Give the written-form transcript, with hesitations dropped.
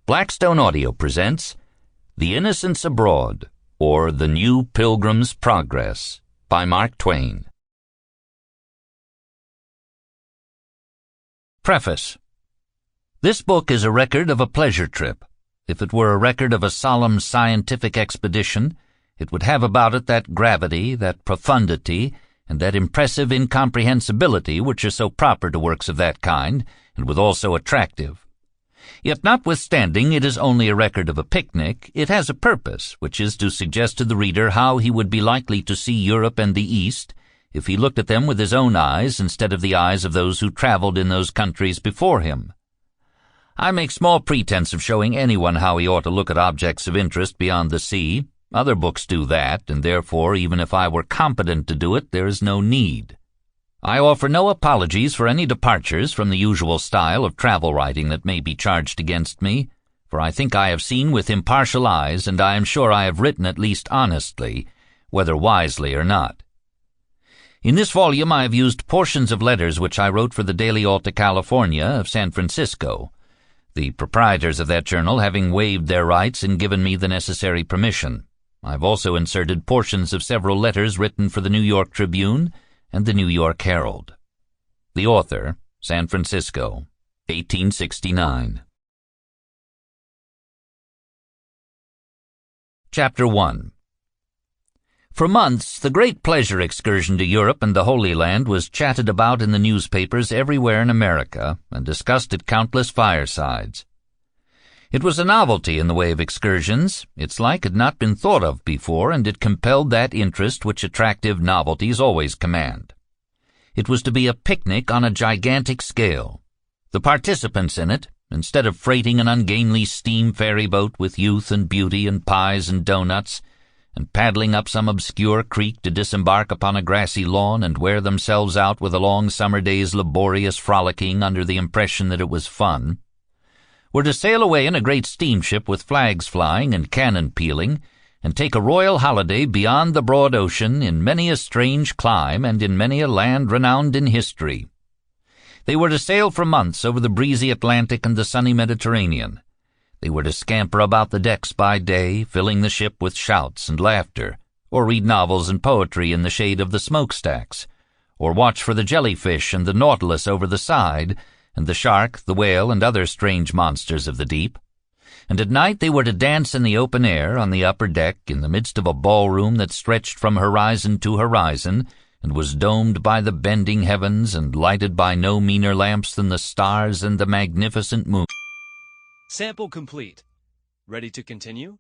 Blackstone Audio presents The Innocents Abroad, or The New Pilgrim's Progress, by Mark Twain. Preface. This book is a record of a pleasure trip. If it were a record of a solemn scientific expedition, it would have about it that gravity, that profundity, and that impressive incomprehensibility which are so proper to works of that kind, and withal so attractive. Yet notwithstanding it is only a record of a picnic, it has a purpose, which is to suggest to the reader how he would be likely to see Europe and the East if he looked at them with his own eyes instead of the eyes of those who traveled in those countries before him. I make small pretense of showing anyone how he ought to look at objects of interest beyond the sea. Other books do that, and therefore, even if I were competent to do it, there is no need. I offer no apologies for any departures from the usual style of travel writing that may be charged against me, for I think I have seen with impartial eyes, and I am sure I have written at least honestly, whether wisely or not. In this volume I have used portions of letters which I wrote for the Daily Alta California of San Francisco, the proprietors of that journal having waived their rights and given me the necessary permission. I have also inserted portions of several letters written for the New York Tribune and the New York Herald. The author, San Francisco, 1869. Chapter 1. For months, the great pleasure excursion to Europe and the Holy Land was chatted about in the newspapers everywhere in America and discussed at countless firesides. It was a novelty in the way of excursions. Its like had not been thought of before, and it compelled that interest which attractive novelties always command. It was to be a picnic on a gigantic scale. The participants in it, instead of freighting an ungainly steam ferry boat with youth and beauty and pies and doughnuts, and paddling up some obscure creek to disembark upon a grassy lawn and wear themselves out with a long summer day's laborious frolicking under the impression that it was fun, were to sail away in a great steamship with flags flying and cannon pealing, and take a royal holiday beyond the broad ocean in many a strange clime and in many a land renowned in history. They were to sail for months over the breezy Atlantic and the sunny Mediterranean. They were to scamper about the decks by day, filling the ship with shouts and laughter, or read novels and poetry in the shade of the smokestacks, or watch for the jellyfish and the nautilus over the side, and the shark, the whale, and other strange monsters of the deep. And at night they were to dance in the open air on the upper deck in the midst of a ballroom that stretched from horizon to horizon and was domed by the bending heavens and lighted by no meaner lamps than the stars and the magnificent moon. Sample complete. Ready to continue?